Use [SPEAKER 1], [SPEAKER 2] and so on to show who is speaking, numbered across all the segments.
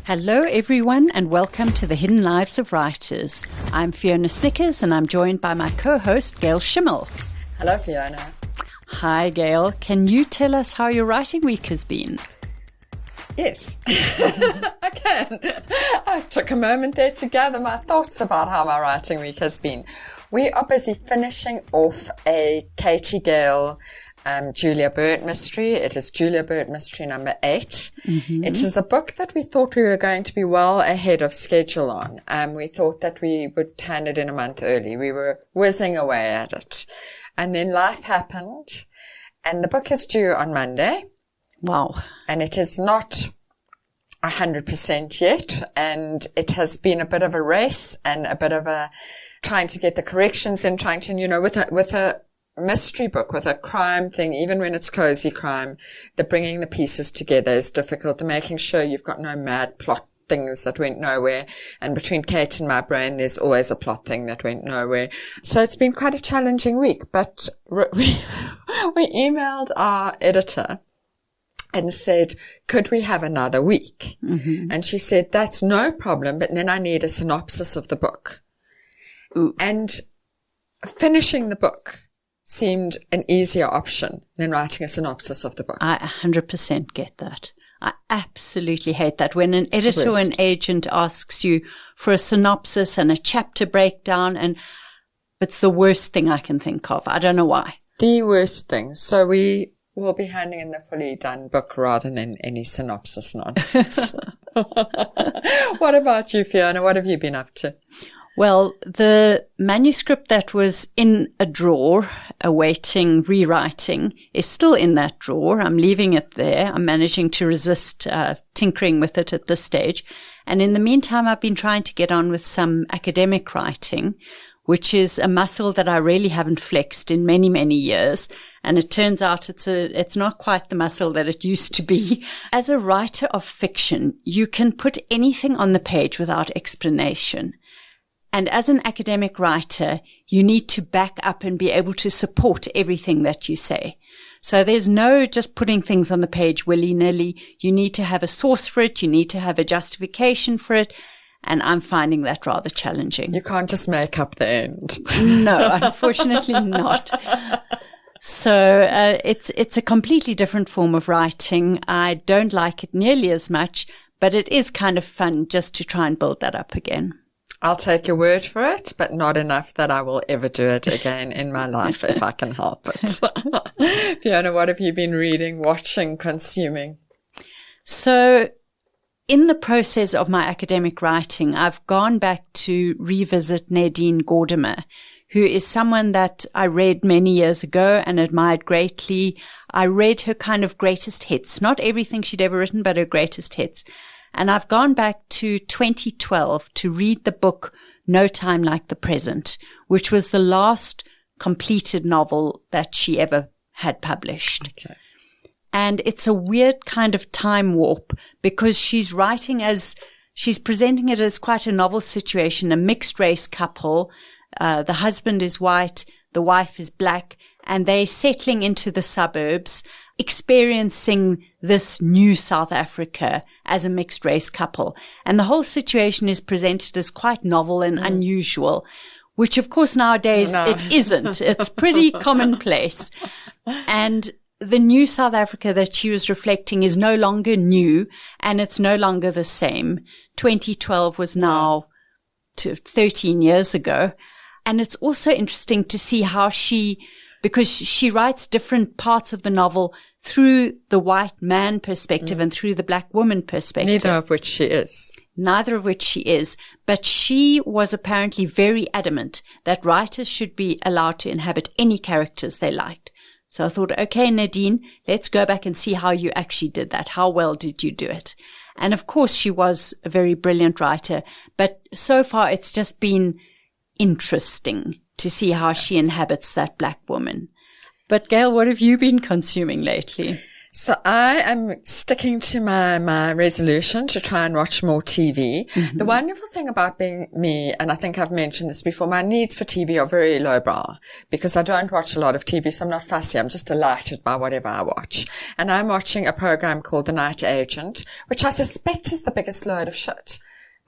[SPEAKER 1] Hello everyone and welcome to the Hidden Lives of Writers. I'm Fiona Snyckers and I'm joined by my co-host Gail Schimmel.
[SPEAKER 2] Hello Fiona.
[SPEAKER 1] Hi Gail, can you tell us how your writing week has been?
[SPEAKER 2] Yes, I can. I took a moment there to gather my thoughts about how my writing week has been. We are busy finishing off a Katie Gail Julia Bird mystery. It is Julia Bird mystery number 8. Mm-hmm. It is a book that we thought we were going to be well ahead of schedule on. We thought that we would hand it in a month early. We were whizzing away at it. And then life happened and the book is due on Monday.
[SPEAKER 1] Wow.
[SPEAKER 2] And it is not 100% yet. And it has been a bit of a race and a bit of a trying to get the corrections in, trying to, with a mystery book, with a crime thing, even when it's cozy crime, the bringing the pieces together is difficult, the making sure you've got no mad plot things that went nowhere. And between Kate and my brain, there's always a plot thing that went nowhere. So it's been quite a challenging week, but we emailed our editor and said, could we have another week? Mm-hmm. And she said, that's no problem, but then I need a synopsis of the book. Ooh. And finishing the book seemed an easier option than writing a synopsis of the book.
[SPEAKER 1] I 100% get that. I absolutely hate that. When an editor or an agent asks you for a synopsis and a chapter breakdown, and it's the worst thing I can think of. I don't know why.
[SPEAKER 2] The worst thing. So we will be handing in the fully done book rather than any synopsis nonsense. What about you, Fiona? What have you been up to?
[SPEAKER 1] Well, the manuscript that was in a drawer awaiting rewriting is still in that drawer. I'm leaving it there. I'm managing to resist tinkering with it at this stage. And in the meantime, I've been trying to get on with some academic writing, which is a muscle that I really haven't flexed in many, many years. And it turns out it's not quite the muscle that it used to be. As a writer of fiction, you can put anything on the page without explanation. And as an academic writer, you need to back up and be able to support everything that you say. So there's no just putting things on the page willy-nilly. You need to have a source for it. You need to have a justification for it. And I'm finding that rather challenging.
[SPEAKER 2] You can't just make up the end.
[SPEAKER 1] No, unfortunately not. So it's a completely different form of writing. I don't like it nearly as much, but it is kind of fun just to try and build that up again.
[SPEAKER 2] I'll take your word for it, but not enough that I will ever do it again in my life if I can help it. Fiona, what have you been reading, watching, consuming?
[SPEAKER 1] So in the process of my academic writing, I've gone back to revisit Nadine Gordimer, who is someone that I read many years ago and admired greatly. I read her kind of greatest hits, not everything she'd ever written, but her greatest hits. And I've gone back to 2012 to read the book No Time Like the Present, which was the last completed novel that she ever had published. Okay. And it's a weird kind of time warp because she's presenting it as quite a novel situation, a mixed race couple. The husband is white, the wife is black, and they're settling into the suburbs, experiencing this new South Africa as a mixed race couple. And the whole situation is presented as quite novel and unusual, which of course nowadays it isn't. It's pretty commonplace. And the new South Africa that she was reflecting is no longer new and it's no longer the same. 2012 was now 13 years ago. And it's also interesting to see how because she writes different parts of the novel through the white man perspective and through the black woman perspective.
[SPEAKER 2] Neither of which she is. But she was apparently very adamant that writers should be allowed to inhabit any characters they liked. So I thought, okay, Nadine, let's go back and see how you actually did that. How well did you do it? And of course, she was a very brilliant writer. But so far, it's just been interesting to see how she inhabits that black woman. But Gail, what have you been consuming lately? So I am sticking to my resolution to try and watch more TV. The wonderful thing about being me, and I think I've mentioned this before, my needs for TV are very lowbrow because I don't watch a lot of TV, so I'm not fussy. I'm just delighted by whatever I watch. And I'm watching a program called The Night Agent, which I suspect is the biggest load of shit.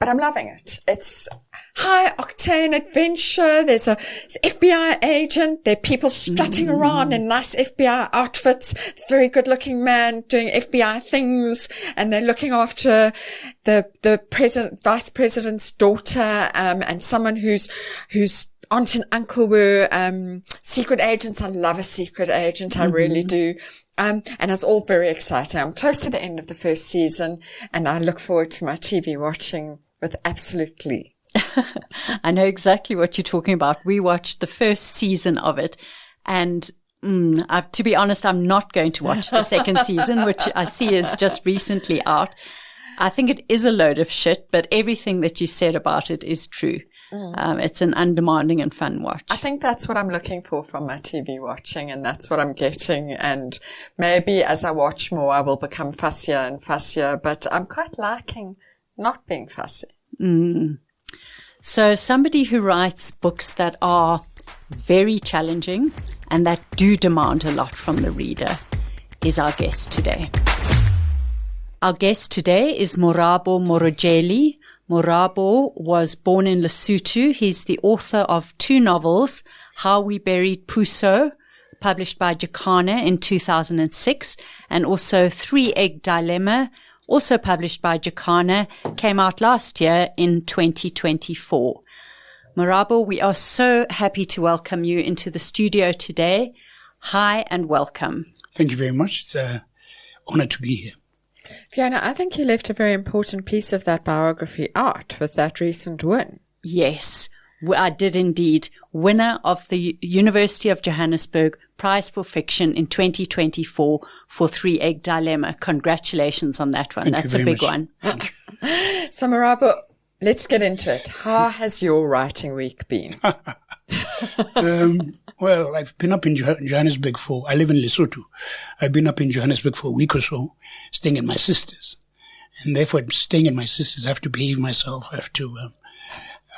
[SPEAKER 2] But I'm loving it. It's high octane adventure. There's a FBI agent. There are people strutting around in nice FBI outfits. Very good looking man doing FBI things. And they're looking after the vice president's daughter, and someone whose aunt and uncle were, secret agents. I love a secret agent. I really do. And it's all very exciting. I'm close to the end of the first season and I look forward to my TV watching with absolute glee.
[SPEAKER 1] I know exactly what you're talking about. We watched the first season of it and to be honest, I'm not going to watch the second season, which I see is just recently out. I think it is a load of shit, but everything that you said about it is true. It's an undemanding and fun watch.
[SPEAKER 2] I think that's what I'm looking for from my TV watching, and that's what I'm getting. And maybe as I watch more, I will become fussier and fussier, but I'm quite liking not being fussy.
[SPEAKER 1] So somebody who writes books that are very challenging and that do demand a lot from the reader is our guest today. Our guest today is Morabo Morojele. Morabo was born in Lesotho. He's the author of 2 novels, How We Buried Puso, published by Jacana in 2006, and also 3-Egg Dilemma, also published by Jacana, came out last year in 2024. Morabo, we are so happy to welcome you into the studio today. Hi and welcome.
[SPEAKER 3] Thank you very much. It's an honor to be here.
[SPEAKER 2] Fiona, I think you left a very important piece of that biography out with that recent win.
[SPEAKER 1] Yes, I did indeed. Winner of the University of Johannesburg Prize for Fiction in 2024 for 3-Egg Dilemma. Congratulations on that one. That's a big one.
[SPEAKER 2] So Morabo, let's get into it. How has your writing week been?
[SPEAKER 3] Well, I've been up in Johannesburg I live in Lesotho. I've been up in Johannesburg for a week or so, staying at my sister's. And therefore, staying at my sister's, I have to behave myself. I have to,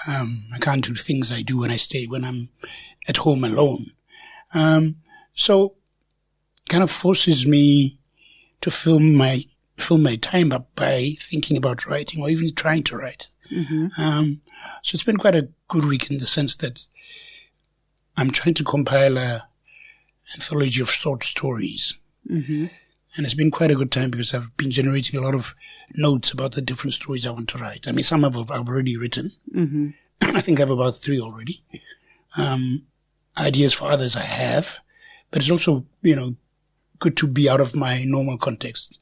[SPEAKER 3] I can't do things I do when I'm at home alone. So kind of forces me to fill my time up by thinking about writing or even trying to write. So it's been quite a good week in the sense that I'm trying to compile an anthology of short stories. And it's been quite a good time because I've been generating a lot of notes about the different stories I want to write. I mean, some I've already written. I think I have about 3 already. Ideas for others I have. But it's also, good to be out of my normal context.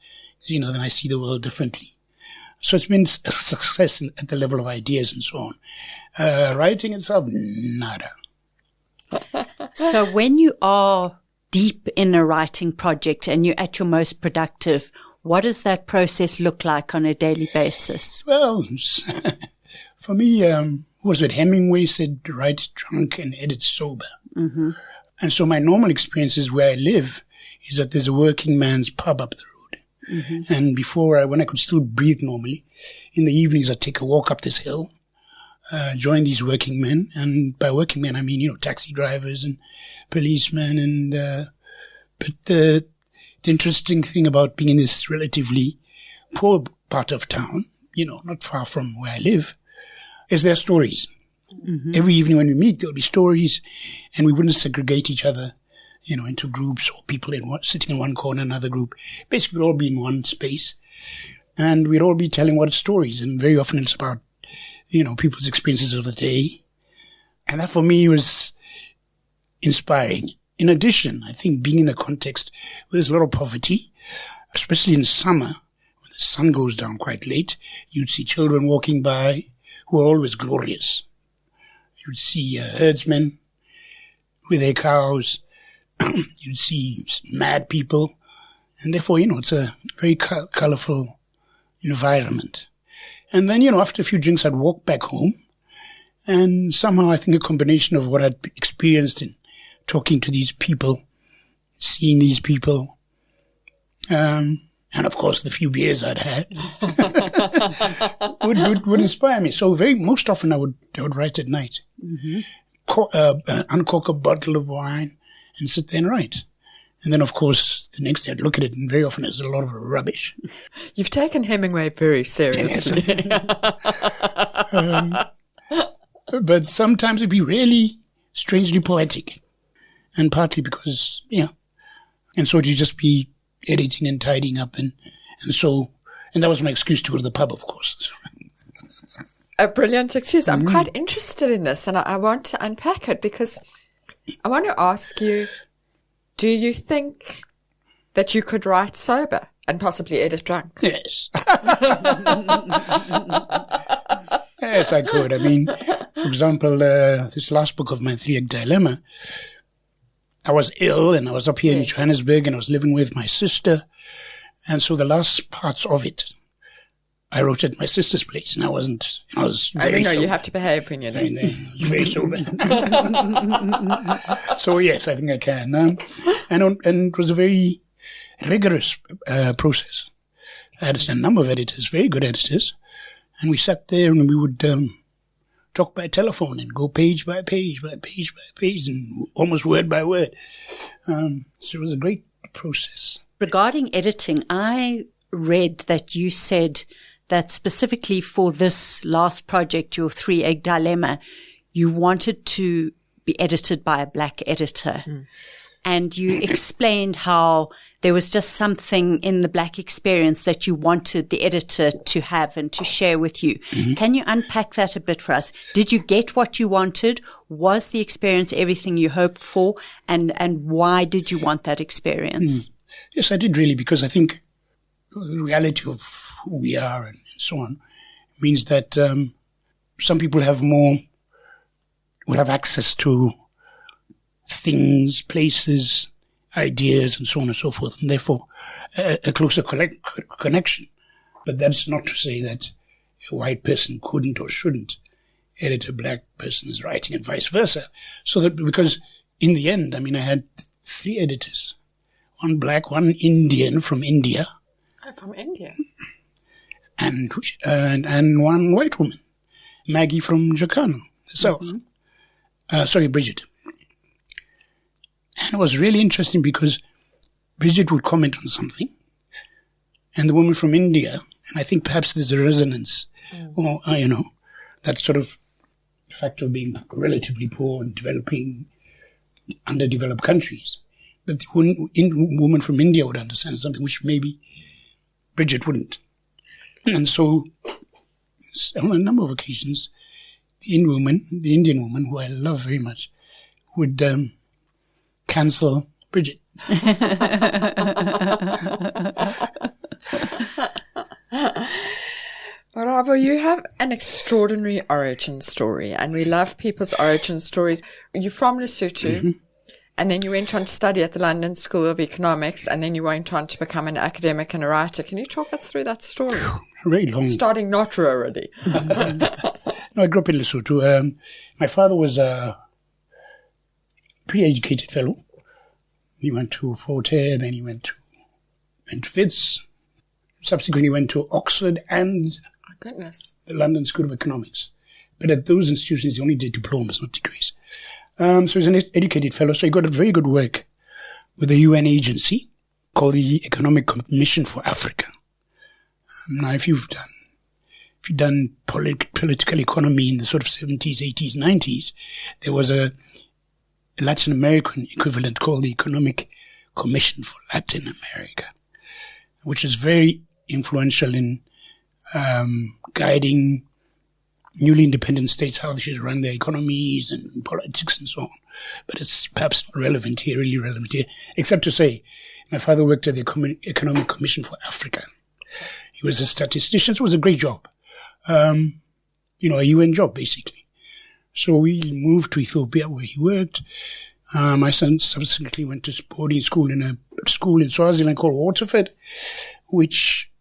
[SPEAKER 3] Then I see the world differently. So it's been a success at the level of ideas and so on. Writing itself, nada.
[SPEAKER 1] So when you are deep in a writing project and you're at your most productive, what does that process look like on a daily basis?
[SPEAKER 3] Well, for me, Hemingway said, write drunk and edit sober. And so my normal experiences where I live is that there's a working man's pub up the road. And when I could still breathe normally, in the evenings I'd take a walk up this hill, join these working men. And by working men, I mean, taxi drivers and policemen. But the interesting thing about being in this relatively poor part of town, not far from where I live, is their stories. Every evening when we meet, there'll be stories, and we wouldn't segregate each other, into groups or people sitting in one corner, another group. Basically, we'd all be in one space, and we'd all be telling what stories. And very often it's about, people's experiences of the day. And that for me was inspiring. In addition, I think being in a context where there's a lot of poverty, especially in summer, when the sun goes down quite late, you'd see children walking by who are always glorious. You'd see herdsmen with their cows. You'd see mad people. And therefore, it's a very colorful environment. And then, after a few drinks, I'd walk back home. And somehow I think a combination of what I'd experienced in talking to these people, seeing these people, And of course, the few beers I'd had would inspire me. So most often I would write at night, uncork a bottle of wine and sit there and write. And then, of course, the next day I'd look at it, and very often it's a lot of rubbish.
[SPEAKER 2] You've taken Hemingway very seriously.
[SPEAKER 3] But sometimes it'd be really strangely poetic. And partly because, and so it'd just be editing and tidying up. And that was my excuse to go to the pub, of course.
[SPEAKER 2] A brilliant excuse. I'm quite interested in this, and I want to unpack it, because I want to ask you, do you think that you could write sober and possibly edit drunk?
[SPEAKER 3] Yes. Yes, I could. I mean, for example, this last book of my 3-Egg Dilemma, I was ill and I was up here in Johannesburg and I was living with my sister. And so the last parts of it, I wrote at my sister's place, and I was very sober.
[SPEAKER 2] You have to behave when you're there.
[SPEAKER 3] Very sober. So yes, I think I can. And it was a very rigorous process. I had a number of editors, very good editors, and we sat there and we would talk by telephone and go page by page by page by page and almost word by word. So it was a great process.
[SPEAKER 1] Regarding editing, I read that you said that specifically for this last project, your 3-Egg Dilemma, you wanted to be edited by a black editor. And you explained how there was just something in the black experience that you wanted the editor to have and to share with you. Can you unpack that a bit for us? Did you get what you wanted? Was the experience everything you hoped for? And why did you want that experience?
[SPEAKER 3] Yes, I did really, because I think the reality of who we are and so on means that some people will have access to things, places, ideas, and so on and so forth, and therefore a closer connection. But that's not to say that a white person couldn't or shouldn't edit a black person's writing and vice versa. So that, because in the end, I mean, I had 3 editors, one black, one Indian from India.
[SPEAKER 2] From India.
[SPEAKER 3] And one white woman, Maggie from Jakarta, the South. Bridget. And it was really interesting because Bridget would comment on something, and the woman from India, and I think perhaps there's a resonance, or, that sort of fact of being relatively poor and developing, underdeveloped countries. But the woman from India would understand something which maybe Bridget wouldn't. And so, on a number of occasions, the Indian woman, who I love very much, would cancel Bridget.
[SPEAKER 2] Morabo, you have an extraordinary origin story, and we love people's origin stories. You're from Lesotho, and then you went on to study at the London School of Economics, and then you went on to become an academic and a writer. Can you talk us through that story?
[SPEAKER 3] Very long.
[SPEAKER 2] Starting not rurally.
[SPEAKER 3] No, I grew up in Lesotho. My father was a pretty educated fellow. He went to Fort Hare, then he went to Wits. Subsequently went to Oxford and the London School of Economics. But at those institutions, he only did diplomas, not degrees. So he's an educated fellow. So he got a very good work with a UN agency called the Economic Commission for Africa. Now, if you've done political economy in the sort of 70s, 80s, 90s, there was a Latin American equivalent called the Economic Commission for Latin America, which is very influential in guiding newly independent states how they should run their economies and politics and so on. But it's perhaps not really relevant here, except to say my father worked at the Economic Commission for Africa. He was a statistician, so it was a great job. A UN job, basically. So we moved to Ethiopia, where he worked. My son subsequently went to boarding school in a school in Swaziland called Waterford, which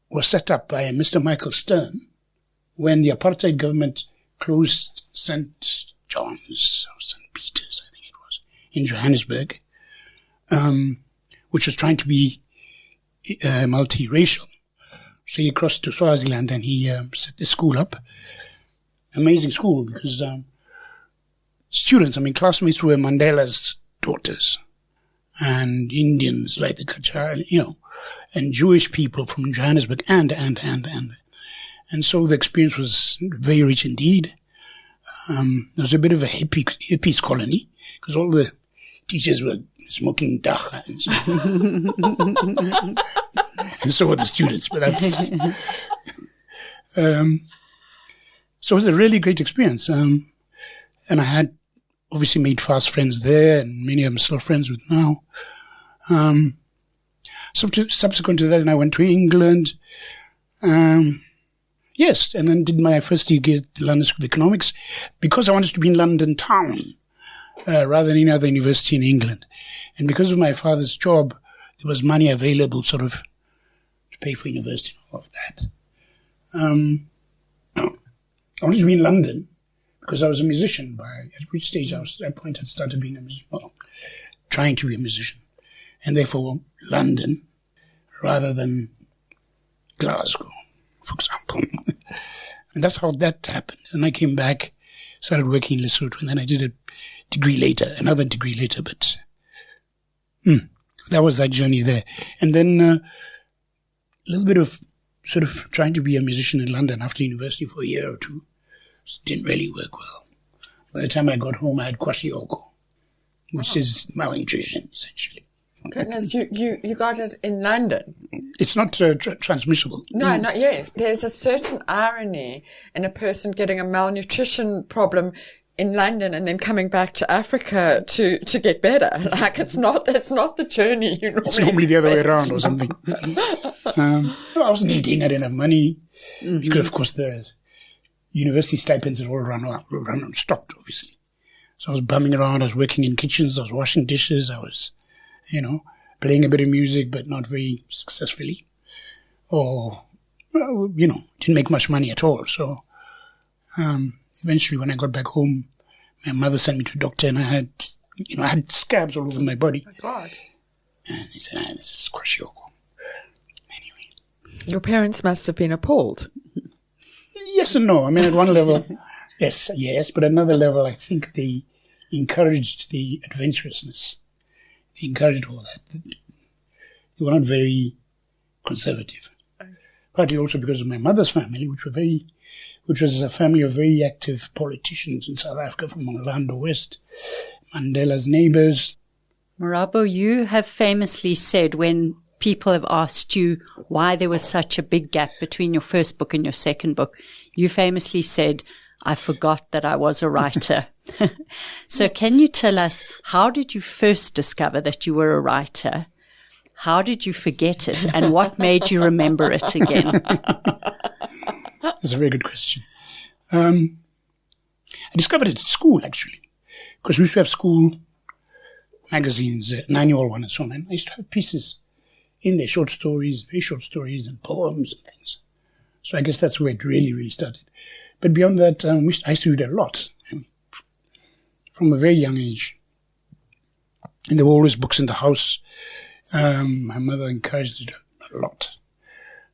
[SPEAKER 3] was set up by Mr. Michael Stern when the apartheid government closed St. John's, or St. Peter's, I think it was, in Johannesburg, which was trying to be multiracial. So he crossed to Swaziland and he set the school up. Amazing school because students, classmates were Mandela's daughters and Indians like the Kachar, and Jewish people from Johannesburg and. And so the experience was very rich indeed. There was a bit of a hippies colony because all the teachers were smoking dacha and so were the students. But that's so it was a really great experience. And I had obviously made fast friends there, and many of them still friends with now. Subsequent to that, I went to England. Yes, and then did my first degree at the London School of Economics because I wanted to be in London town rather than any other university in England. And because of my father's job, there was money available sort of to pay for university and all of that. I wanted to be in London because I was a musician. At which stage at that point I'd started being a musician, trying to be a musician. And therefore London rather than Glasgow, for example. And that's how that happened. And I came back, started working in Lesotho, and then I did another degree later, but that was that journey there. And then a little bit of sort of trying to be a musician in London after university for a year or two. It didn't really work well. By the time I got home, I had kwashiorkor, which is malnutrition, essentially.
[SPEAKER 2] Goodness, you got it in London.
[SPEAKER 3] It's not transmissible.
[SPEAKER 2] No, not yes. There's a certain irony in a person getting a malnutrition problem in London and then coming back to Africa to get better. Like it's not the journey you normally.
[SPEAKER 3] It's normally the other way around or something. I wasn't eating. I didn't have money because, of course, the university stipends had all stopped, obviously. So I was bumming around. I was working in kitchens. I was washing dishes. I was, playing a bit of music, but not very successfully. Or, didn't make much money at all. So, eventually when I got back home, my mother sent me to a doctor and I had scabs all over my body.
[SPEAKER 2] Oh, God.
[SPEAKER 3] And he said, this is kwashiorkor. Anyway.
[SPEAKER 2] Your parents must have been appalled.
[SPEAKER 3] Yes and no. At one level, yes, but at another level, I think they encouraged the adventurousness. They encouraged all that. They were not very conservative. Partly also because of my mother's family, which was a family of very active politicians in South Africa from Orlando West, Mandela's neighbors.
[SPEAKER 1] Morabo, you have famously said when people have asked you why there was such a big gap between your first book and your second book, you famously said, I forgot that I was a writer. So can you tell us, how did you first discover that you were a writer? How did you forget it? And what made you remember it again?
[SPEAKER 3] That's a very good question. I discovered it at school, actually, because we used to have school magazines, an annual one and so on. And I used to have pieces in there, short stories, very short stories and poems and things. So I guess that's where it really, really started. But beyond that, I used to read a lot from a very young age. And there were always books in the house. My mother encouraged it a lot.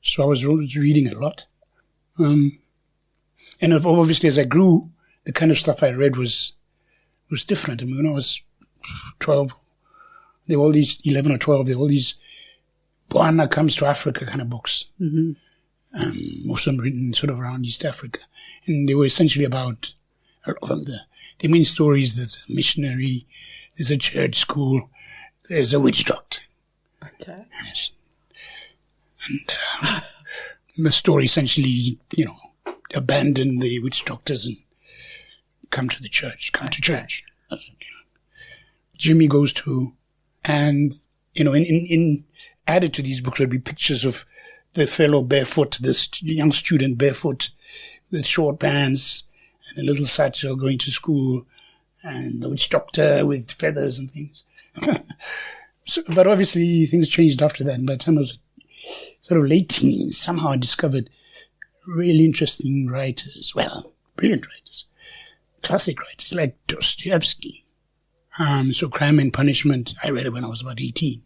[SPEAKER 3] So I was always reading a lot. And obviously as I grew, the kind of stuff I read was different. When I was 12, there were all these 11 or 12, there were all these Bwana Comes to Africa kind of books. Mm-hmm. Most of them written sort of around East Africa. And they were essentially about a lot of them. The main stories, there's a missionary, there's a church school, there's a witch doctor.
[SPEAKER 2] Okay.
[SPEAKER 3] Yes. And the story essentially, abandon the witch doctors and come to church. Jimmy goes to, and, in added to these books would be pictures of the fellow barefoot, this young student barefoot with short pants and a little satchel going to school, and the witch doctor with feathers and things. But obviously things changed after that. And by the time I was sort of late teens, somehow I discovered really interesting writers. Well, brilliant writers. Classic writers like Dostoevsky. So Crime and Punishment, I read it when I was about 18.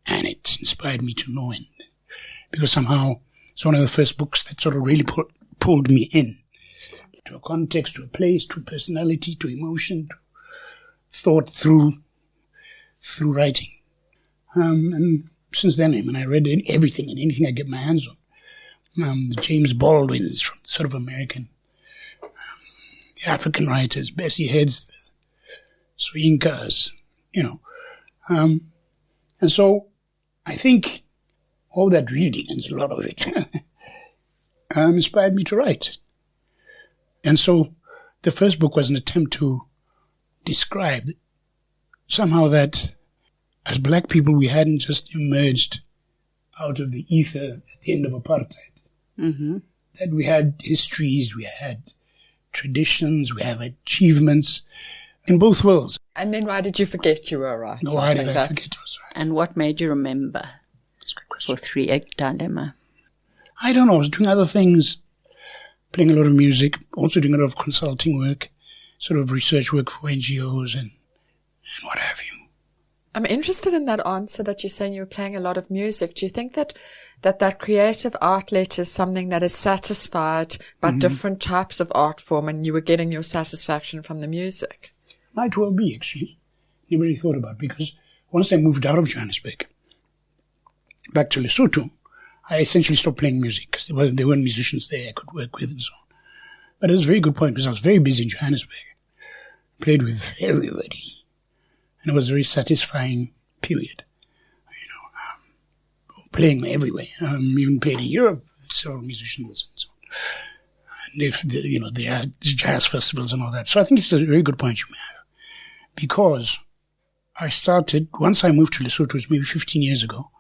[SPEAKER 3] And it inspired me to no end. Because somehow it's one of the first books that sort of really pulled me in. To a context, to a place, to personality, to emotion, to thought through writing. And since then, I read everything and anything I get my hands on. The James Baldwins from sort of American, the African writers, Bessie Heads, Soyinkas, and so I think all that reading, and a lot of it, inspired me to write. And so the first book was an attempt to describe somehow that as black people, we hadn't just emerged out of the ether at the end of apartheid. Mm-hmm. That we had histories, we had traditions, we have achievements in both worlds.
[SPEAKER 2] And then why did you forget you were a writer?
[SPEAKER 3] No, why did I forget I was a writer?
[SPEAKER 1] And what made you remember
[SPEAKER 3] That's a good question.
[SPEAKER 1] for Three-Egg Dilemma?
[SPEAKER 3] I don't know. I was doing other things, playing a lot of music, also doing a lot of consulting work, sort of research work for NGOs and what have you.
[SPEAKER 2] I'm interested in that answer that you're saying you were playing a lot of music. Do you think that creative outlet is something that is satisfied by different types of art form and you were getting your satisfaction from the music?
[SPEAKER 3] Might well be, actually. Never really thought about it, because once I moved out of Johannesburg, back to Lesotho, I essentially stopped playing music because there weren't musicians there I could work with and so on. But it was a very good point because I was very busy in Johannesburg. Played with everybody. And it was a very satisfying period, playing everywhere. Even played in Europe with several musicians and so on. And if there are jazz festivals and all that. So I think it's a very good point you have. Because I started, once I moved to Lesotho, it was maybe 15 years ago,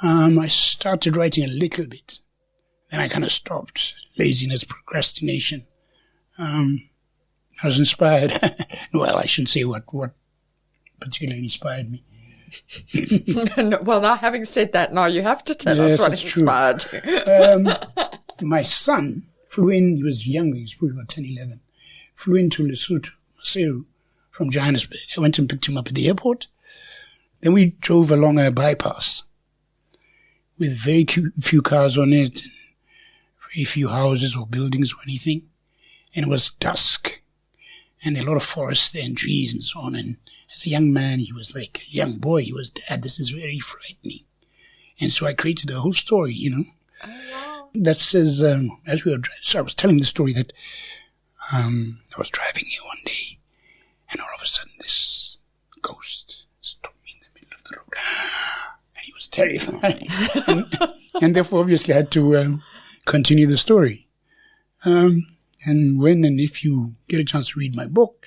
[SPEAKER 3] I started writing a little bit. Then I kind of stopped. Laziness, procrastination. I was inspired. Well, I shouldn't say what particularly inspired me.
[SPEAKER 2] Well, now having said that, now you have to tell us what inspired you.
[SPEAKER 3] My son flew in, he was young, he was probably about 10, 11, flew into Lesotho, Maseru, from Johannesburg. I went and picked him up at the airport. Then we drove along a bypass with very few cars on it, and very few houses or buildings or anything. And it was dusk, and a lot of forest there and trees and so on. And as a young man, he was like a young boy. He was, Dad, this is very frightening. And so I created a whole story, Oh, wow. That says, as we were driving, so I was telling the story that I was driving here one day, and all of a sudden this ghost stopped me in the middle of the road. And he was terrifying. and therefore, obviously, I had to continue the story. And when and if you get a chance to read my book,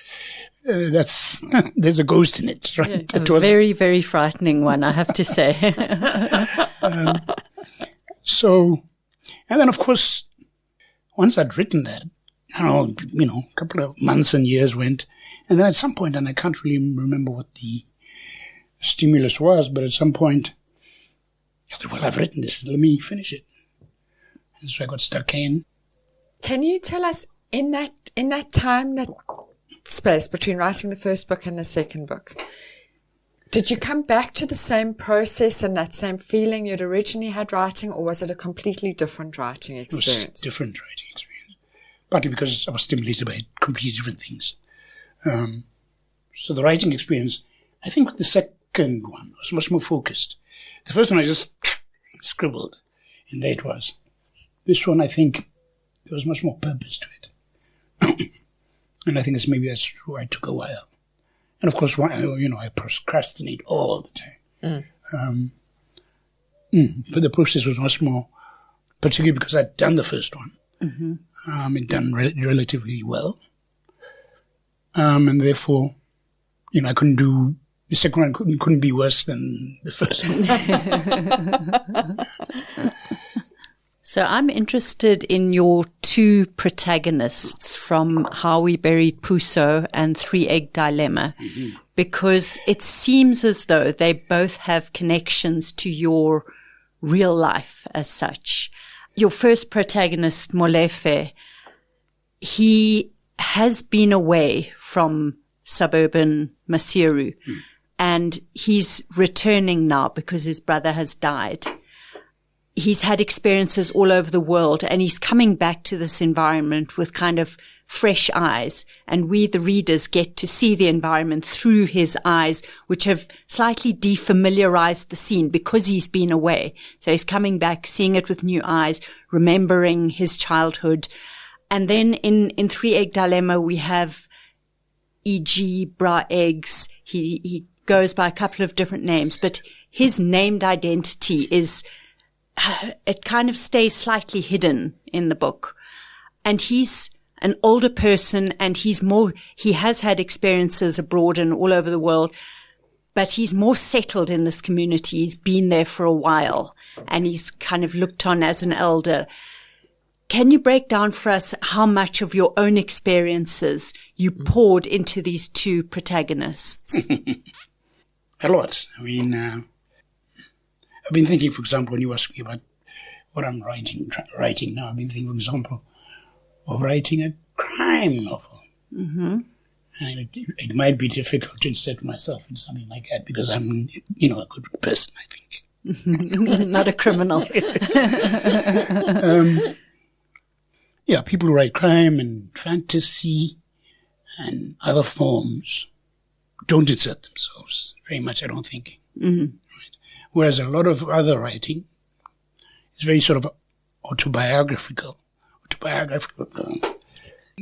[SPEAKER 3] there's a ghost in it, right?
[SPEAKER 1] Yeah, it's a very, very frightening one, I have to say. And then of course, once I'd written that, a couple of months and years went, and then at some point, and I can't really remember what the stimulus was, but at some point, I thought, well, I've written this, let me finish it. And so I got stuck in.
[SPEAKER 2] Can you tell us in that time, that space between writing the first book and the second book, did you come back to the same process and that same feeling you'd originally had writing, or was it a completely different writing experience?
[SPEAKER 3] It was different writing experience. Partly because I was stimulated by completely different things. So the writing experience, I think the second one was much more focused. The first one I just scribbled, and there it was. This one, I think, there was much more purpose to it. And I think that's why it took a while. And of course, I procrastinate all the time. But the process was much more, particularly because I'd done the first one. Mm-hmm. It done relatively well. And therefore, I couldn't do, the second one couldn't be worse than the first one.
[SPEAKER 1] So I'm interested in your two protagonists from How We Buried Puso and Three-Egg Dilemma, because it seems as though they both have connections to your real life as such. Your first protagonist, Molefe, he has been away from suburban Maseru and he's returning now because his brother has died. He's had experiences all over the world, and he's coming back to this environment with kind of fresh eyes, and we, the readers, get to see the environment through his eyes, which have slightly defamiliarized the scene because he's been away. So he's coming back, seeing it with new eyes, remembering his childhood. And then in Three Egg Dilemma, we have E.G. Bra Eggs. He goes by a couple of different names, but his named identity is, it kind of stays slightly hidden in the book. And he's an older person, and he has had experiences abroad and all over the world, but he's more settled in this community. He's been there for a while, and he's kind of looked on as an elder. Can you break down for us how much of your own experiences you poured into these two protagonists?
[SPEAKER 3] A lot. I mean, I've been thinking, for example, when you ask me about what I'm writing now, I've been thinking, for example, of writing a crime novel. Mm-hmm. And it might be difficult to insert myself in something like that because I'm, a good person, I think.
[SPEAKER 1] Not a criminal.
[SPEAKER 3] Yeah, people who write crime and fantasy and other forms don't insert themselves very much, I don't think. Mm-hmm. Right. Whereas a lot of other writing is very sort of autobiographical.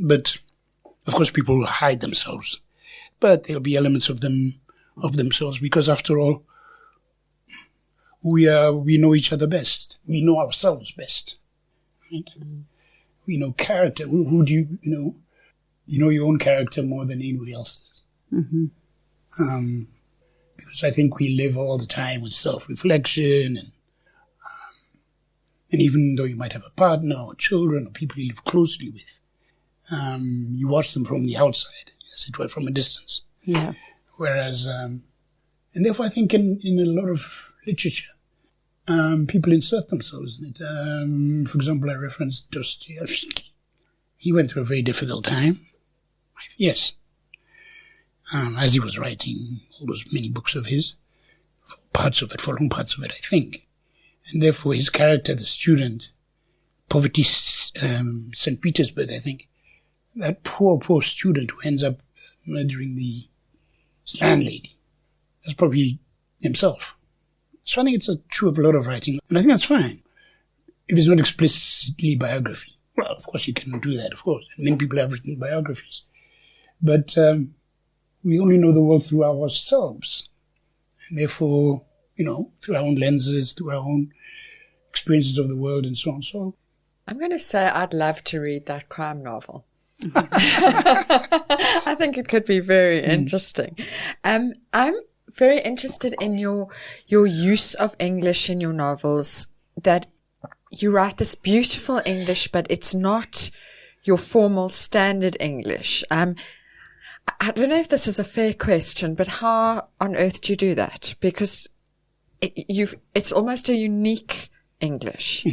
[SPEAKER 3] But, of course, people will hide themselves. But there'll be elements of themselves because, after all, we know each other best. We know ourselves best. Right? Mm. We know character. Who do you know? You know your own character more than anybody else's. Mm-hmm. Because I think we live all the time with self-reflection and even though you might have a partner or children or people you live closely with, you watch them from the outside, as it were, from a distance.
[SPEAKER 1] Yeah.
[SPEAKER 3] Whereas, and therefore I think in a lot of literature, people insert themselves in it. For example, I referenced Dostoevsky. He went through a very difficult time. Yes. As he was writing all those many books of his, for long parts of it, I think. And therefore his character, the student, poverty, St. Petersburg, I think, that poor student who ends up murdering the landlady, that's probably himself. So I think it's true of a lot of writing, and I think that's fine. If it's not explicitly biography. Well, of course you can do that, of course. Many people have written biographies. But we only know the world through ourselves. And therefore, through our own lenses, through our own experiences of the world and so on. So
[SPEAKER 2] I'm going to say I'd love to read that crime novel. I think it could be very interesting. I'm very interested in your use of English in your novels, that you write this beautiful English, but it's not your formal standard English. I don't know if this is a fair question, but how on earth do you do that? Because it's almost a unique English.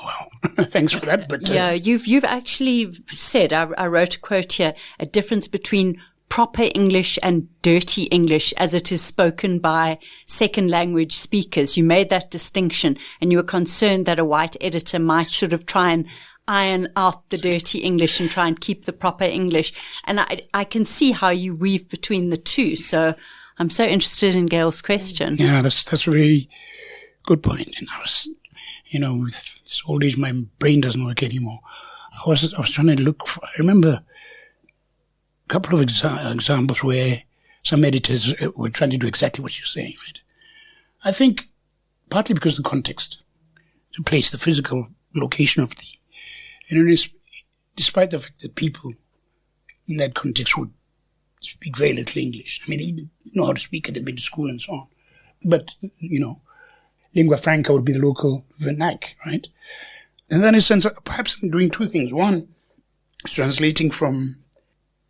[SPEAKER 3] Well, thanks for that. But
[SPEAKER 1] yeah, you've actually said, I wrote a quote here, a difference between proper English and dirty English as it is spoken by second language speakers. You made that distinction, and you were concerned that a white editor might sort of try and iron out the dirty English and try and keep the proper English. And I can see how you weave between the two. So I'm so interested in Gail's question.
[SPEAKER 3] Yeah, that's a very good point. And I was, with this old age, my brain doesn't work anymore. I was trying to look for, I remember a couple of examples where some editors were trying to do exactly what you're saying, right? I think partly because of the context, the place, the physical location of the, despite the fact that people in that context would speak very little English. I mean, they didn't know how to speak it, they'd been to school and so on. But, lingua franca would be the local vernac, right? And then in a sense, perhaps I'm doing two things. One is translating from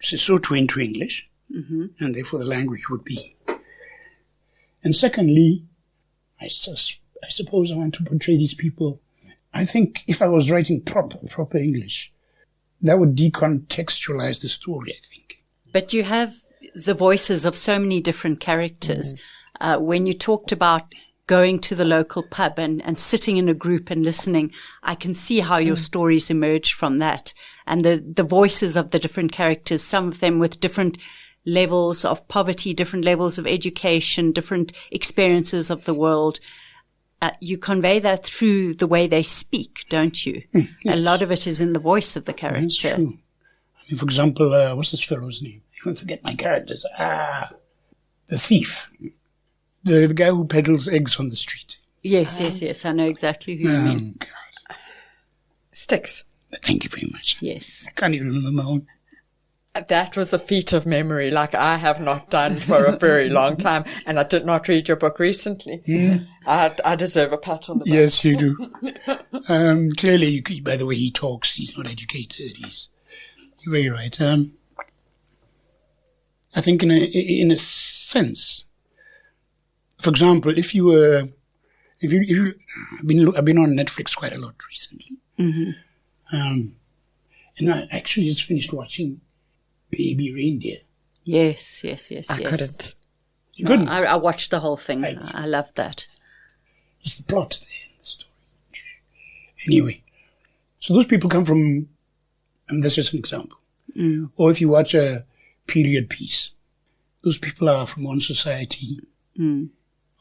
[SPEAKER 3] Sesotho into English, and therefore the language would be. And secondly, I suppose I want to portray these people. I think if I was writing proper English, that would decontextualize the story, I think.
[SPEAKER 1] But you have the voices of so many different characters. When you talked about going to the local pub and sitting in a group and listening, I can see how your stories emerged from that. And the voices of the different characters, some of them with different levels of poverty, different levels of education, different experiences of the world. You convey that through the way they speak, don't you?
[SPEAKER 3] Yes.
[SPEAKER 1] A lot of it is in the voice of the character.
[SPEAKER 3] That's true. I mean, for example, what's this fellow's name? I can't forget my characters. The thief. The guy who peddles eggs on the street.
[SPEAKER 1] Yes. I know exactly who you mean.
[SPEAKER 3] God.
[SPEAKER 2] Sticks.
[SPEAKER 3] Thank you very much.
[SPEAKER 1] Yes.
[SPEAKER 3] I can't even remember my own.
[SPEAKER 2] That was a feat of memory like I have not done for a very long time, and I did not read your book recently.
[SPEAKER 3] Yeah.
[SPEAKER 2] I deserve a pat on the back.
[SPEAKER 3] Yes, you do. Clearly, by the way he talks, he's not educated. You're very right. I think in a sense, for example, I've been on Netflix quite a lot recently. And I actually just finished watching Baby Reindeer.
[SPEAKER 1] Yes.
[SPEAKER 2] I couldn't.
[SPEAKER 3] You couldn't?
[SPEAKER 1] I watched the whole thing. I loved that.
[SPEAKER 3] It's the plot there in the story. Anyway, so those people come from, and that's just an example. Or if you watch a period piece, those people are from one society.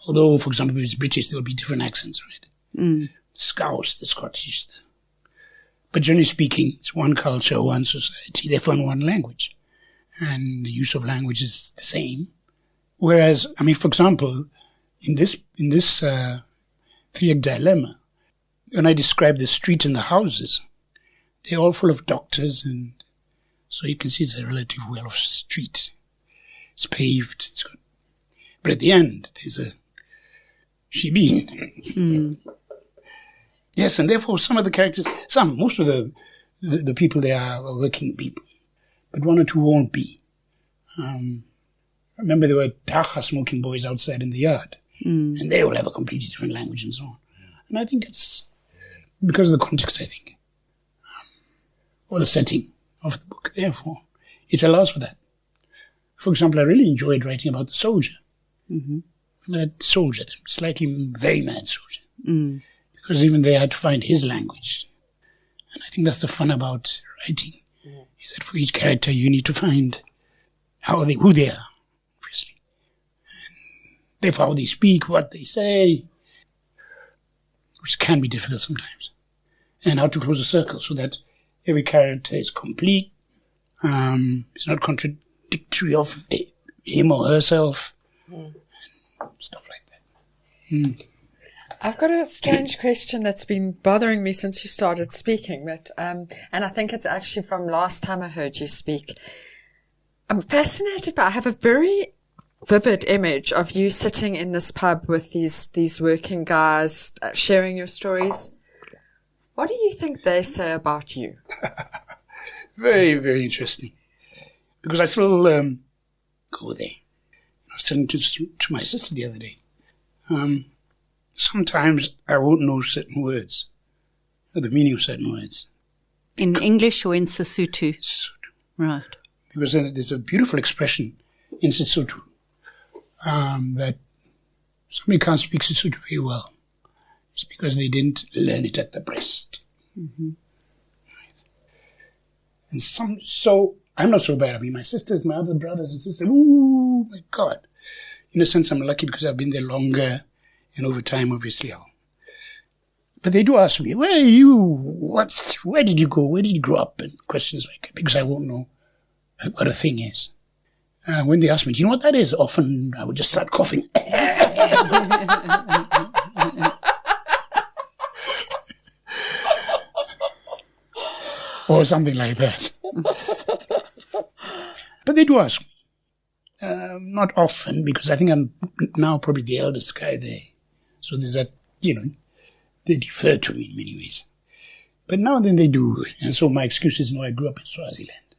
[SPEAKER 3] Although, for example, if it's British, there'll be different accents, right? The Scouse, the Scottish. But generally speaking, it's one culture, one society, therefore one language. And the use of language is the same. Whereas, I mean, for example, in this three-act dilemma, when I describe the street and the houses, they're all full of doctors, and so you can see it's a relative well-off street. It's paved. It's got, but at the end, there's a shebeen. Yes, and therefore some of the characters, most of the people there are working people, but one or two won't be. Remember there were Tacha smoking boys outside in the yard, and they will have a completely different language and so on. And I think it's because of the context, I think, or the setting of the book. Therefore, it allows for that. For example, I really enjoyed writing about the soldier. That soldier, the slightly very mad soldier. Because even they had to find his language. And I think that's the fun about writing, is that for each character you need to find who they are, obviously. And therefore how they speak, what they say, which can be difficult sometimes. And how to close a circle so that every character is complete, it's not contradictory of him or herself, and stuff like that.
[SPEAKER 2] I've got a strange question that's been bothering me since you started speaking, but and I think it's actually from last time I heard you speak. I'm fascinated by, I have a very vivid image of you sitting in this pub with these working guys, sharing your stories. What do you think they say about you?
[SPEAKER 3] Very, very interesting. Because I still go there. I was telling to my sister the other day. Sometimes I won't know certain words, or the meaning of certain words.
[SPEAKER 1] In English or in Sesotho?
[SPEAKER 3] Sesotho.
[SPEAKER 1] Right.
[SPEAKER 3] Because there's a beautiful expression in Sesotho that somebody can't speak Sesotho very well. It's because they didn't learn it at the breast. Right. And so I'm not so bad. I mean, my sisters, my other brothers and sisters, ooh, my God. In a sense, I'm lucky because I've been there longer. And over time, obviously, but they do ask me, where are you? Where did you go? Where did you grow up? And questions like that, because I won't know what a thing is. When they ask me, do you know what that is? Often I would just start coughing. Or something like that. But they do ask me. Not often, because I think I'm now probably the eldest guy there. So there's that, they defer to me in many ways. But now and then they do. And so my excuse is, no, I grew up in Swaziland.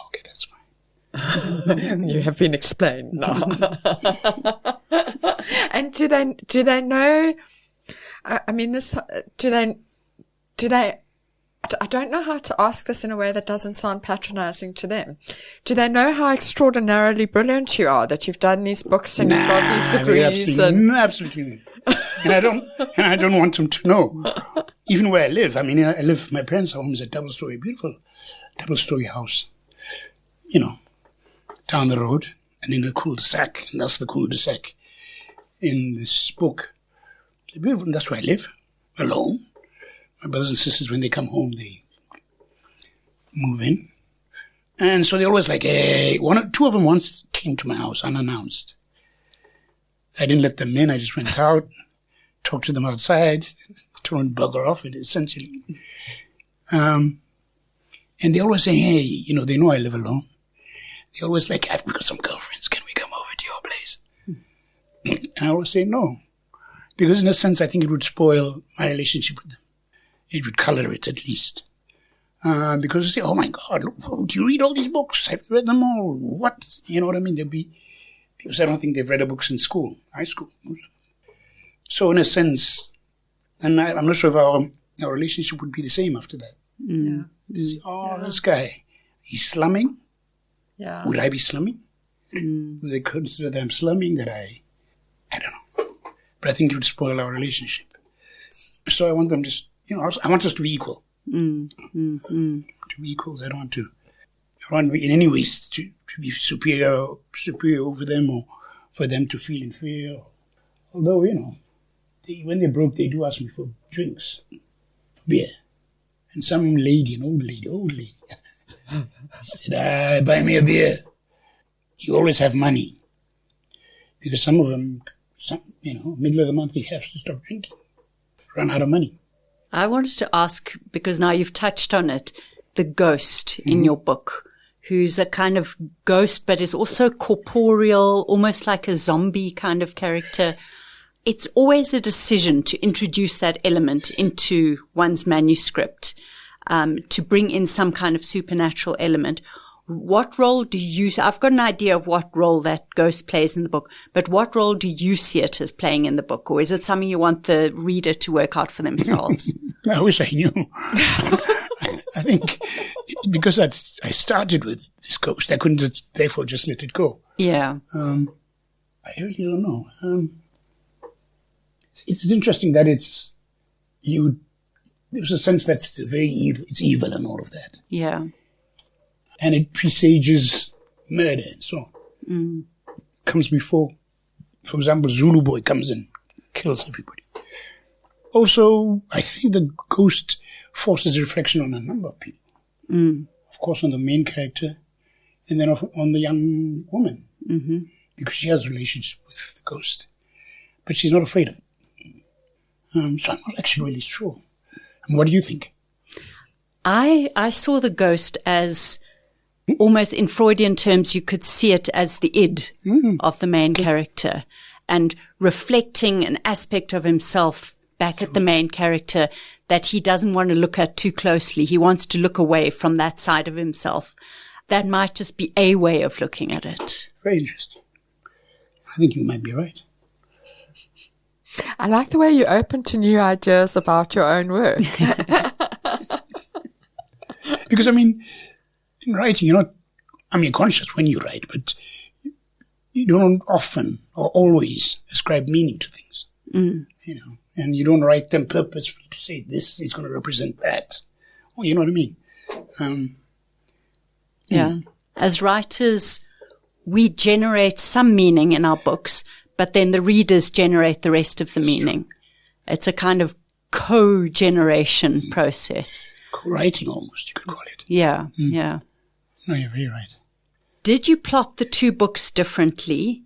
[SPEAKER 3] Okay, that's fine.
[SPEAKER 2] You have been explained now. And do they know, I mean, do they I don't know how to ask this in a way that doesn't sound patronizing to them. Do they know how extraordinarily brilliant you are, that you've done these books and you've got these degrees?
[SPEAKER 3] Absolutely. And I don't want them to know. Even where I live. I mean, my parents' home is a beautiful double-story house. Down the road and in a cul-de-sac. And that's the cul-de-sac in this book. It's beautiful. And that's where I live, alone. My brothers and sisters, when they come home, they move in. And so they're always like, hey, two of them once came to my house unannounced. I didn't let them in. I just went out, talked to them outside, told them to bugger off, essentially. And they always say, hey, they know I live alone. They always like, I've got some girlfriends. Can we come over to your place? And I always say no. Because in a sense, I think it would spoil my relationship with them. It would color it, at least. Because they say, oh my God, do you read all these books? Have you read them all? What? You know what I mean? There'll be people say, I don't think they've read the books in school, high school. So in a sense, and I'm not sure if our relationship would be the same after that.
[SPEAKER 2] Yeah.
[SPEAKER 3] They say, this guy, he's slumming.
[SPEAKER 2] Yeah.
[SPEAKER 3] Would I be slumming? Would they consider that I'm slumming, that I don't know. But I think it would spoil our relationship. So I want them just, I want us to be equal. To be equals. I don't want to be in any ways to be superior over them, or for them to feel inferior. Although, when they're broke, they do ask me for drinks, for beer. And some lady, an old lady, she said, buy me a beer. You always have money. Because some of them, middle of the month, they have to stop drinking. Run out of money.
[SPEAKER 1] I wanted to ask, because now you've touched on it, the ghost in your book, who's a kind of ghost, but is also corporeal, almost like a zombie kind of character. It's always a decision to introduce that element into one's manuscript, to bring in some kind of supernatural element. What role do you, I've got an idea of what role that ghost plays in the book, but what role do you see it as playing in the book? Or is it something you want the reader to work out for themselves?
[SPEAKER 3] I wish I knew. I think because I started with this ghost, I couldn't therefore just let it go.
[SPEAKER 1] Yeah.
[SPEAKER 3] I really don't know. It's interesting that there's a sense that's very evil. It's evil and all of that.
[SPEAKER 1] Yeah.
[SPEAKER 3] And it presages murder and so on. Comes before. For example, Zulu Boy comes in, kills everybody. Also, I think the ghost forces reflection on a number of people. Of course, on the main character, and then on the young woman. Because she has a relationship with the ghost. But she's not afraid of it. So I'm not actually really sure. And what do you think?
[SPEAKER 1] I saw the ghost as, almost in Freudian terms, you could see it as the id of the main character, and reflecting an aspect of himself back at the main character that he doesn't want to look at too closely. He wants to look away from that side of himself. That might just be a way of looking at it.
[SPEAKER 3] Very interesting. I think you might be right.
[SPEAKER 2] I like the way you're open to new ideas about your own work.
[SPEAKER 3] Because, in writing, you're conscious when you write, but you don't often or always ascribe meaning to things. And you don't write them purposefully to say this is going to represent that. Oh, you know what I mean?
[SPEAKER 1] Yeah. As writers, we generate some meaning in our books, but then the readers generate the rest of the meaning. It's a kind of co-generation process.
[SPEAKER 3] Co-writing almost, you could call it.
[SPEAKER 1] Yeah, yeah.
[SPEAKER 3] No, you're very right.
[SPEAKER 1] Did you plot the two books differently?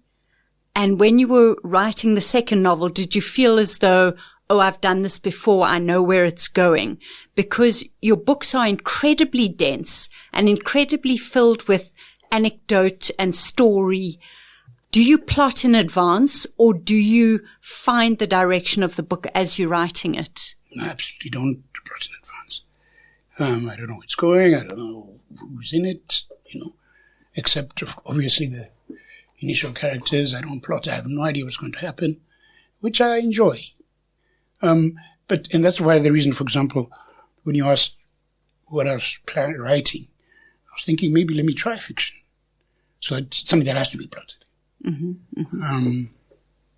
[SPEAKER 1] And when you were writing the second novel, did you feel as though, I've done this before, I know where it's going? Because your books are incredibly dense and incredibly filled with anecdote and story. Do you plot in advance, or do you find the direction of the book as you're writing it?
[SPEAKER 3] No, I absolutely don't plot in advance. I don't know where it's going. I don't know who's in it, except obviously the initial characters. I don't plot. I have no idea what's going to happen, which I enjoy. And that's why the reason, for example, when you asked what I was writing, I was thinking maybe let me try fiction. So it's something that has to be plotted.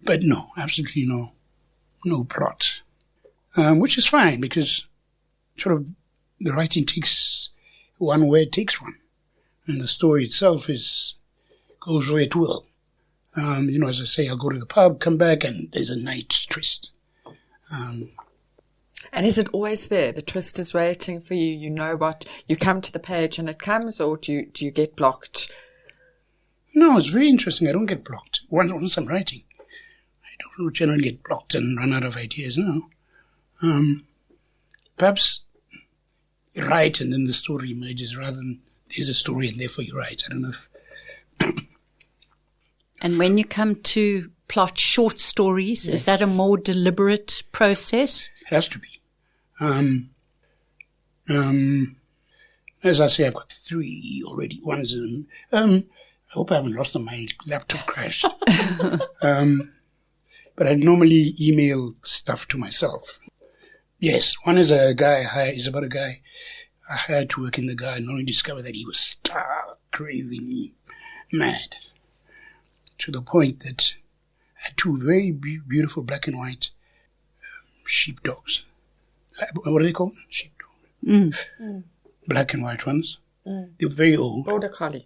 [SPEAKER 3] But no, absolutely no plot. Which is fine because sort of the writing takes one where it takes one. And the story itself goes where it will. As I say, I'll go to the pub, come back, and there's a night twist.
[SPEAKER 2] And is it always there? The twist is waiting for you. You know what? You come to the page and it comes, or do you get blocked?
[SPEAKER 3] No, it's very interesting. I don't get blocked. Once I'm writing, I don't generally get blocked and run out of ideas. No. Perhaps you write and then the story emerges rather than there's a story and therefore you write. I don't know if...
[SPEAKER 1] And when you come to plot short stories, is that a more deliberate process?
[SPEAKER 3] It has to be. As I say, I've got 3 already. One's I hope I haven't lost them. My laptop crashed. But I normally email stuff to myself. Yes, one is about a guy I hired to work in the garden, only discovered that he was stark, craving mad, to the point that I had 2 very beautiful black and white sheepdogs. What are they called? Sheepdogs. Black and white ones. They were very old.
[SPEAKER 2] Border collies.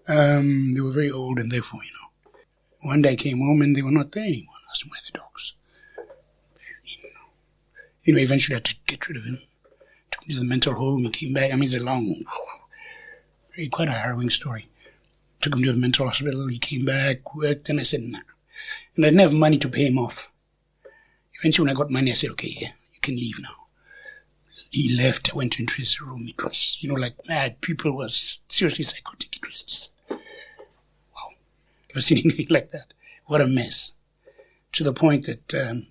[SPEAKER 3] They were very old, and therefore, one day I came home and they were not there anymore. I asked him, where are the dogs? Eventually I had to get rid of him. Took him to the mental home and came back. I mean, it's a long, quite a harrowing story. Took him to the mental hospital. He came back, worked, and I said, nah. And I didn't have money to pay him off. Eventually, when I got money, I said, okay, yeah, you can leave now. He left. I went into his room. It was, like mad. People were seriously psychotic. It was just, wow. Never seen anything like that. What a mess. To the point that at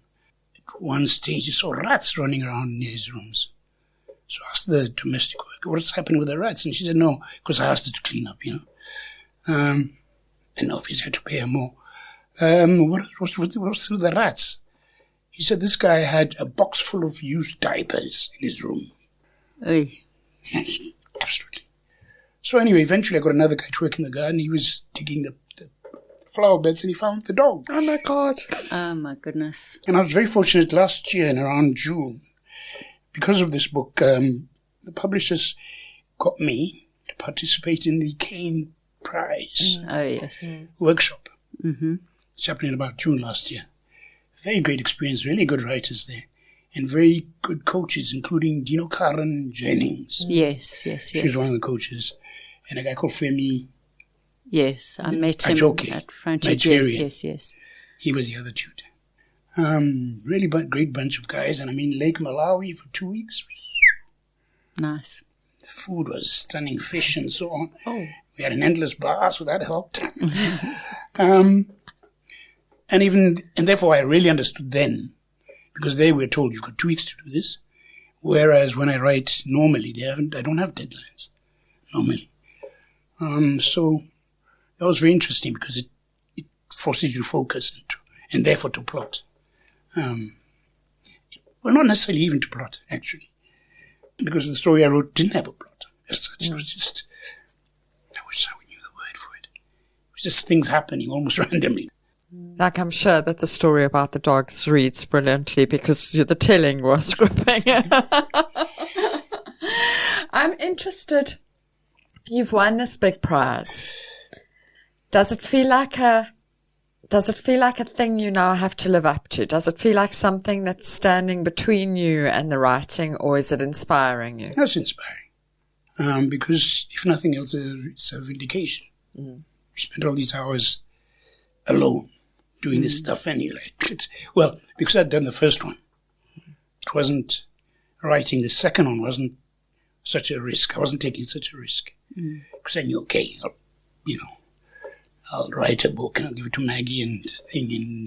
[SPEAKER 3] one stage, he saw rats running around near his rooms. So I asked the domestic worker, what's happened with the rats? And she said, no, because I asked her to clean up, And obviously I had to pay her more. What's with the rats? He said this guy had a box full of used diapers in his room.
[SPEAKER 1] Oy.
[SPEAKER 3] Yes, absolutely. So anyway, eventually I got another guy to work in the garden. He was digging the flower beds and he found the dogs.
[SPEAKER 2] Oh my God.
[SPEAKER 1] Oh my goodness.
[SPEAKER 3] And I was very fortunate last year in around June. Because of this book, the publishers got me to participate in the Cane Prize workshop. It's happening in about June last year. Very great experience, really good writers there, and very good coaches, including Dino Karen Jennings.
[SPEAKER 1] Yes.
[SPEAKER 3] She's one of the coaches. And a guy called Femi.
[SPEAKER 1] Yes, I met him at Frontier. Yes.
[SPEAKER 3] He was the other tutor. Really great bunch of guys. And I mean, Lake Malawi for 2 weeks.
[SPEAKER 1] Nice.
[SPEAKER 3] The food was stunning, fish and so on.
[SPEAKER 1] Oh.
[SPEAKER 3] We had an endless bar, so that helped. And therefore I really understood then, because they were told you've got 2 weeks to do this. Whereas when I write normally, I don't have deadlines normally. So that was very interesting because it forces you to focus and therefore to plot. Well, not necessarily even to plot, actually, because the story I wrote didn't have a plot as such. It was just, I wish I knew the word for it. It was just things happening almost randomly.
[SPEAKER 2] Like, I'm sure that the story about the dogs reads brilliantly because the telling was gripping. I'm interested. You've won this big prize. Does it feel like a thing you now have to live up to? Does it feel like something that's standing between you and the writing, or is it inspiring you?
[SPEAKER 3] That's inspiring. Because if nothing else, it's a vindication. You spend all these hours alone doing this stuff, and you're like, because I'd done the first one. It wasn't writing the second one wasn't such a risk. I wasn't taking such a risk. Because I knew, okay, I'll write a book and I'll give it to Maggie and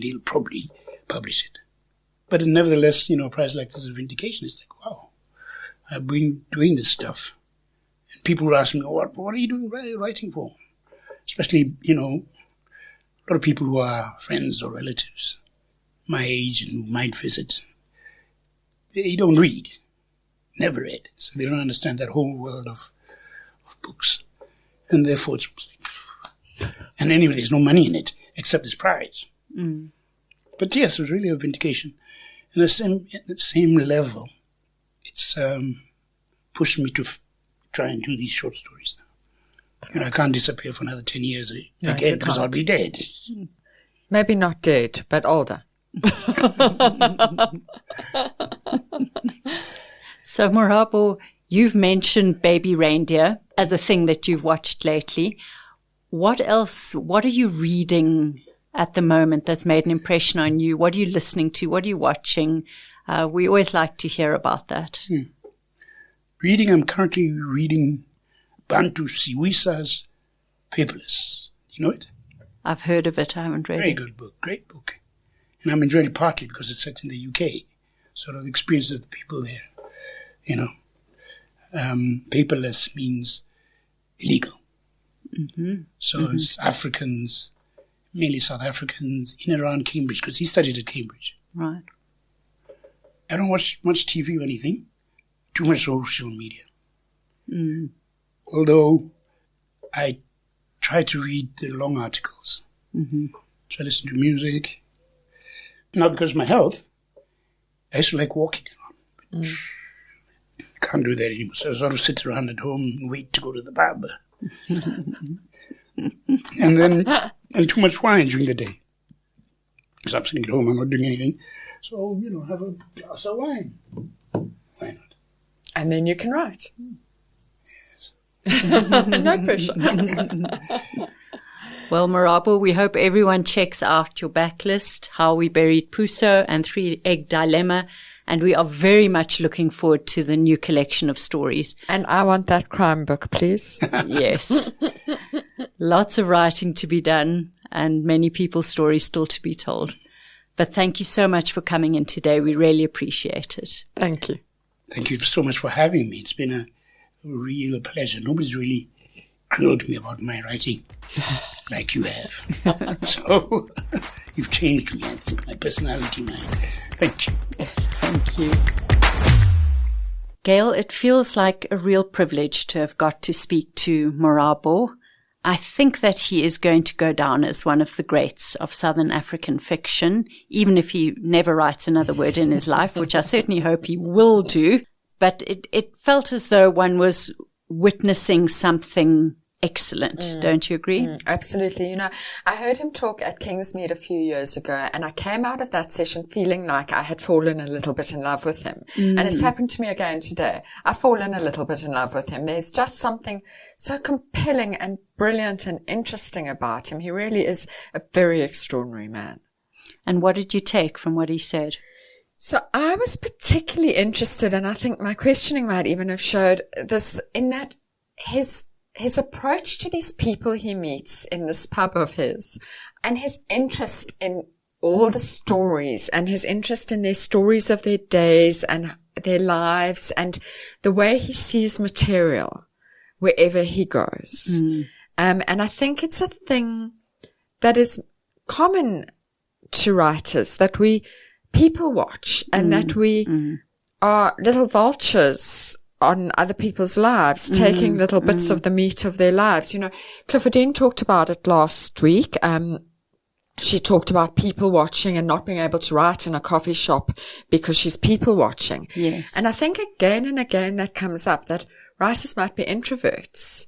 [SPEAKER 3] they'll probably publish it. But nevertheless, a prize like this is a vindication. It's like, wow, I've been doing this stuff. And people will ask me, what are you doing writing for? Especially, a lot of people who are friends or relatives my age and who might visit. They don't read. never read. So they don't understand that whole world of books. And therefore it's like, and anyway, there's no money in it except this prize. Mm. But yes, it was really a vindication. And at the same level, it's pushed me to try and do these short stories now. I can't disappear for another 10 years again because I'll be dead.
[SPEAKER 2] Maybe not dead, but older.
[SPEAKER 1] So, Morabo, you've mentioned Baby Reindeer as a thing that you've watched lately. What else, what are you reading at the moment that's made an impression on you? What are you listening to? What are you watching? We always like to hear about that.
[SPEAKER 3] Reading, I'm currently reading Bantu Siwisa's Paperless. You know it?
[SPEAKER 1] I've heard of it. I haven't read it.
[SPEAKER 3] Very good book. Great book. And I'm enjoying it partly because it's set in the UK. Sort of experiences of the people there. You know, paperless means illegal. Mm-hmm. So it's Africans, mainly South Africans, in and around Cambridge, because he studied at Cambridge.
[SPEAKER 1] Right.
[SPEAKER 3] I don't watch much TV or anything. Too much social media. Mm. Although I try to read the long articles. Mm-hmm. Try to listen to music. Not because of my health. I used to like walking around. I can't do that anymore. So I sort of sit around at home and wait to go to the barber. and too much wine during the day. Because I'm sitting at home, I'm not doing anything. So, have a glass of wine. Why not?
[SPEAKER 2] And then you can write.
[SPEAKER 3] Yes.
[SPEAKER 2] No pressure.
[SPEAKER 1] Well, Morabo, we hope everyone checks out your backlist, How We Buried Puso and 3-Egg Dilemma. And we are very much looking forward to the new collection of stories.
[SPEAKER 2] And I want that crime book, please.
[SPEAKER 1] Yes. Lots of writing to be done and many people's stories still to be told. But thank you so much for coming in today. We really appreciate it.
[SPEAKER 2] Thank you.
[SPEAKER 3] Thank you so much for having me. It's been a real pleasure. Nobody's really grilled me about my writing like you have. So you've changed me, I think, my personality, Thank you.
[SPEAKER 1] Thank you. Gail, it feels like a real privilege to have got to speak to Morabo. I think that he is going to go down as one of the greats of Southern African fiction, even if he never writes another word in his life, which I certainly hope he will do. But it felt as though one was witnessing something excellent. Don't you agree?
[SPEAKER 2] Absolutely. I heard him talk at Kingsmead a few years ago, and I came out of that session feeling like I had fallen a little bit in love with him. And it's happened to me again today. I've fallen a little bit in love with him. There's just something so compelling and brilliant and interesting about him. He really is a very extraordinary man.
[SPEAKER 1] And what did you take from what he said?
[SPEAKER 2] So I was particularly interested, and I think my questioning might even have showed this, in that his approach to these people he meets in this pub of his, and his interest in all the stories, and his interest in their stories of their days and their lives, and the way he sees material wherever he goes. And I think it's a thing that is common to writers, that we people watch, and that we are little vultures on other people's lives, taking little bits of the meat of their lives. Cliffordine talked about it last week. She talked about people watching and not being able to write in a coffee shop because she's people watching.
[SPEAKER 1] Yes.
[SPEAKER 2] And I think again and again that comes up, that writers might be introverts,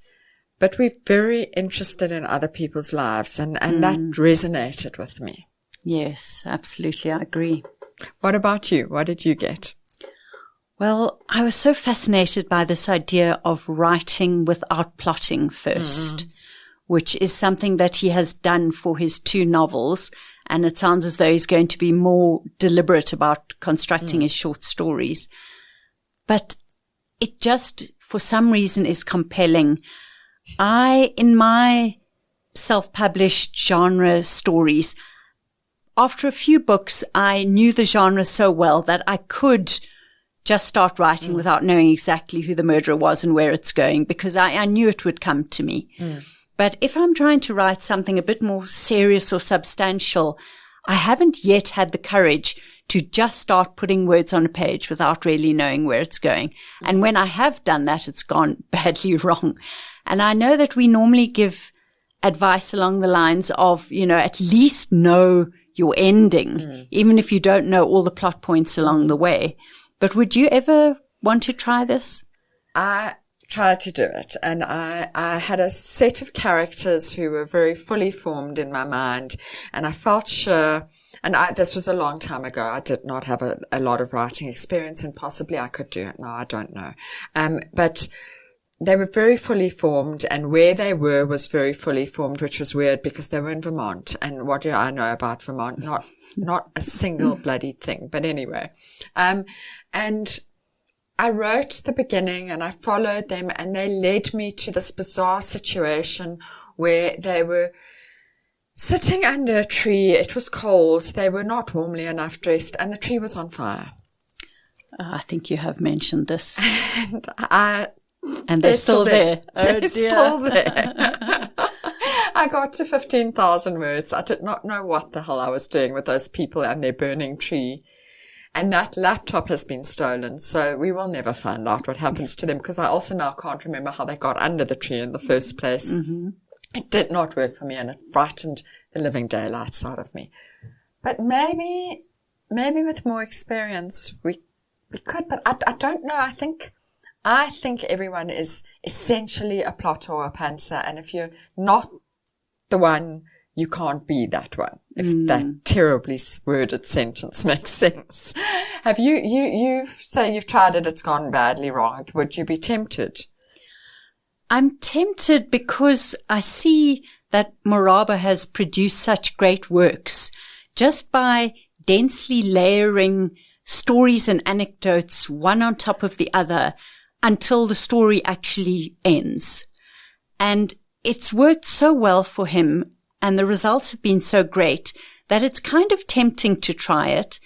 [SPEAKER 2] but we're very interested in other people's lives, and that resonated with me.
[SPEAKER 1] Yes, absolutely. I agree.
[SPEAKER 2] What about you? What did you get?
[SPEAKER 1] Well, I was so fascinated by this idea of writing without plotting first, which is something that he has done for his 2 novels. And it sounds as though he's going to be more deliberate about constructing his short stories. But it just, for some reason, is compelling. In my self-published genre stories, after a few books, I knew the genre so well that I could just start writing without knowing exactly who the murderer was and where it's going, because I knew it would come to me. But if I'm trying to write something a bit more serious or substantial, I haven't yet had the courage to just start putting words on a page without really knowing where it's going. And when I have done that, it's gone badly wrong. And I know that we normally give advice along the lines of, at least know your ending, even if you don't know all the plot points along the way. But would you ever want to try this?
[SPEAKER 2] I tried to do it, and I had a set of characters who were very fully formed in my mind, and I felt sure, and this was a long time ago, I did not have a lot of writing experience, and possibly I could do it now, I don't know. But they were very fully formed, and where they were was very fully formed, which was weird because they were in Vermont. And what do I know about Vermont? Not a single bloody thing. But anyway, and I wrote the beginning and I followed them, and they led me to this bizarre situation where they were sitting under a tree. It was cold. They were not warmly enough dressed, and the tree was on fire.
[SPEAKER 1] I think you have mentioned this.
[SPEAKER 2] And
[SPEAKER 1] they're still there. Oh,
[SPEAKER 2] they're still there. I got to 15,000 words. I did not know what the hell I was doing with those people and their burning tree. And that laptop has been stolen, so we will never find out what happens to them, because I also now can't remember how they got under the tree in the first place. Mm-hmm. It did not work for me, and it frightened the living daylights out of me. But maybe with more experience we could, but I don't know. I think everyone is essentially a plotter or a pantser, and if you're not the one, you can't be that one. If that terribly worded sentence makes sense. Have you say you've tried it, it's gone badly wrong. Would you be tempted?
[SPEAKER 1] I'm tempted because I see that Morabo has produced such great works just by densely layering stories and anecdotes one on top of the other until the story actually ends. And it's worked so well for him, and the results have been so great that it's kind of tempting to try it.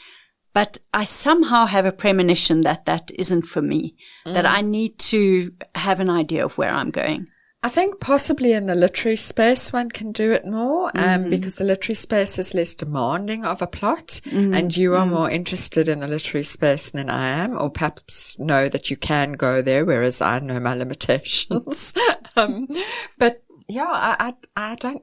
[SPEAKER 1] But I somehow have a premonition that isn't for me, that I need to have an idea of where I'm going.
[SPEAKER 2] I think possibly in the literary space one can do it more, because the literary space is less demanding of a plot, and you are more interested in the literary space than I am, or perhaps know that you can go there, whereas I know my limitations. But yeah, I don't.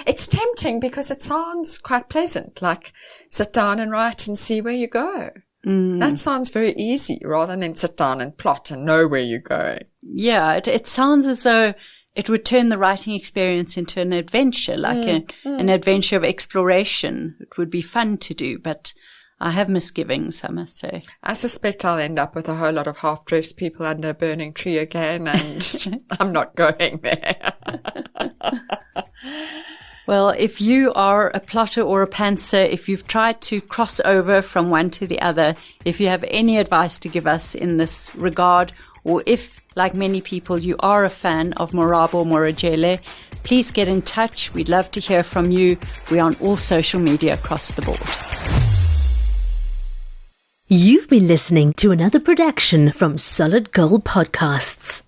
[SPEAKER 2] It's tempting because it sounds quite pleasant, like sit down and write and see where you go. That sounds very easy, rather than sit down and plot and know where you're going.
[SPEAKER 1] Yeah, it sounds as though it would turn the writing experience into an adventure, like an adventure of exploration. It would be fun to do, but I have misgivings, I must say.
[SPEAKER 2] I suspect I'll end up with a whole lot of half-dressed people under a burning tree again, and I'm not going there.
[SPEAKER 1] Well, if you are a plotter or a pantser, if you've tried to cross over from one to the other, if you have any advice to give us in this regard, or if, like many people, you are a fan of Morabo Morojele, please get in touch. We'd love to hear from you. We're on all social media across the board.
[SPEAKER 4] You've been listening to another production from Solid Gold Podcasts.